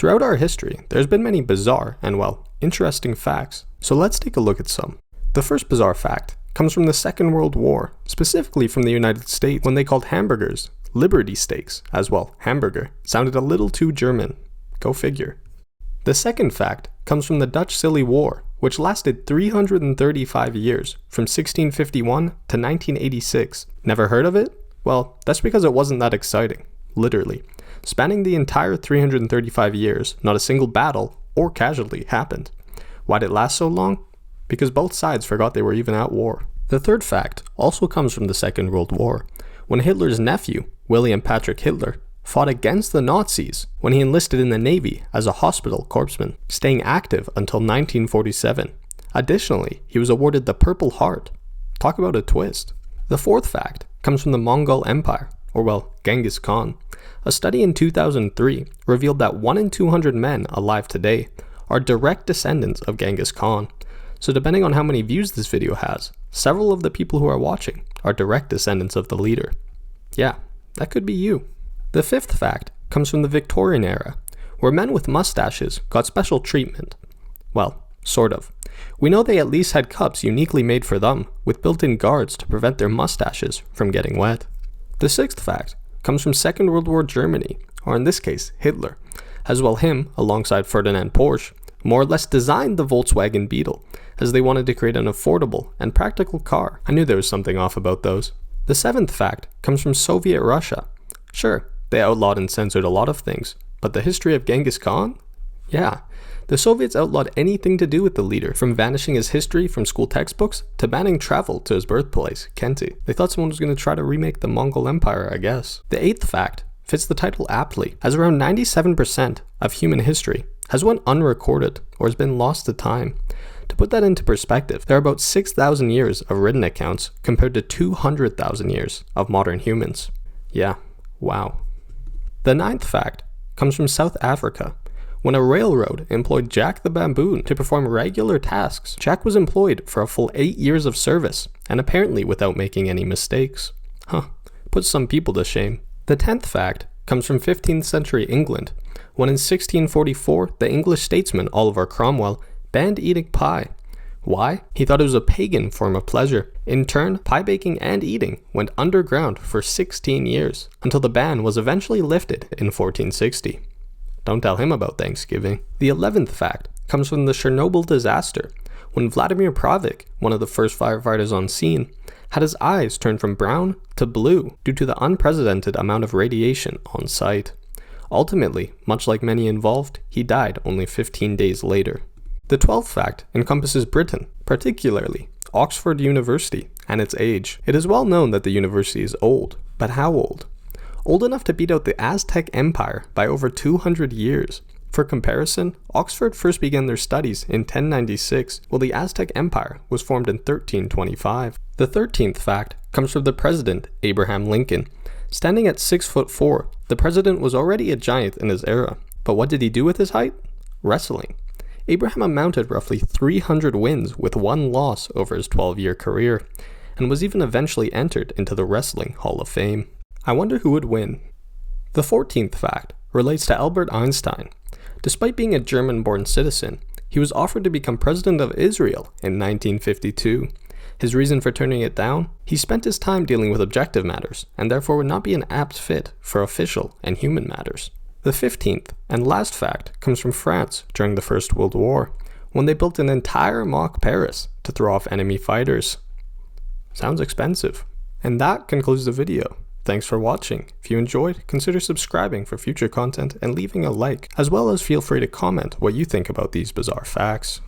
Throughout our history, there's been many bizarre and, well, interesting facts. So let's take a look at some. The first bizarre fact comes from the Second World War, specifically from the United States, when they called hamburgers Liberty steaks, as well, hamburger sounded a little too German. Go figure. The second fact comes from the Dutch Silly War, which lasted 335 years, from 1651 to 1986. Never heard of it? Well, that's because it wasn't that exciting, literally. Spanning the entire 335 years, not a single battle or casualty happened. Why did it last so long? Because both sides forgot they were even at war. The third fact also comes from the Second World War, when Hitler's nephew, William Patrick Hitler, fought against the Nazis when he enlisted in the Navy as a hospital corpsman, staying active until 1947. Additionally, he was awarded the Purple Heart. Talk about a twist. The fourth fact comes from the Mongol Empire, or well, Genghis Khan. A study in 2003 revealed that 1 in 200 men alive today are direct descendants of Genghis Khan. So depending on how many views this video has, several of the people who are watching are direct descendants of the leader. Yeah, that could be you. The fifth fact comes from the Victorian era, where men with mustaches got special treatment. Well, sort of. We know they at least had cups uniquely made for them, with built-in guards to prevent their mustaches from getting wet. The sixth fact comes from Second World War Germany, or in this case, Hitler, as well him, alongside Ferdinand Porsche, more or less designed the Volkswagen Beetle, as they wanted to create an affordable and practical car. I knew there was something off about those. The seventh fact comes from Soviet Russia. Sure, they outlawed and censored a lot of things, but the history of Genghis Khan? Yeah, the Soviets outlawed anything to do with the leader, from vanishing his history from school textbooks to banning travel to his birthplace, Khenti. They thought someone was going to try to remake the Mongol Empire, I guess. The eighth fact fits the title aptly, as around 97% of human history has went unrecorded or has been lost to time. To put that into perspective, there are about 6,000 years of written accounts compared to 200,000 years of modern humans. Yeah, wow. The ninth fact comes from South Africa, when a railroad employed Jack the Bamboon to perform regular tasks. Jack was employed for a full 8 years of service, and apparently without making any mistakes. Puts some people to shame. The 10th fact comes from 15th century England, when in 1644 the English statesman Oliver Cromwell banned eating pie. Why? He thought it was a pagan form of pleasure. In turn, pie baking and eating went underground for 16 years, until the ban was eventually lifted in 1460. Don't tell him about Thanksgiving. The 11th fact comes from the Chernobyl disaster, when Vladimir Pravik, one of the first firefighters on scene, had his eyes turned from brown to blue due to the unprecedented amount of radiation on site. Ultimately, much like many involved, he died only 15 days later. The 12th fact encompasses Britain, particularly Oxford University and its age. It is well known that the university is old, but how old? Old enough to beat out the Aztec Empire by over 200 years. For comparison, Oxford first began their studies in 1096, while the Aztec Empire was formed in 1325. The 13th fact comes from the president, Abraham Lincoln. Standing at 6'4", the president was already a giant in his era. But what did he do with his height? Wrestling. Abraham amounted roughly 300 wins with 1 loss over his 12-year career, and was even eventually entered into the Wrestling Hall of Fame. I wonder who would win. The 14th fact relates to Albert Einstein. Despite being a German-born citizen, he was offered to become president of Israel in 1952. His reason for turning it down? He spent his time dealing with objective matters, and therefore would not be an apt fit for official and human matters. The 15th and last fact comes from France during the First World War, when they built an entire mock Paris to throw off enemy fighters. Sounds expensive. And that concludes the video. Thanks for watching. If you enjoyed, consider subscribing for future content and leaving a like, as well as feel free to comment what you think about these bizarre facts.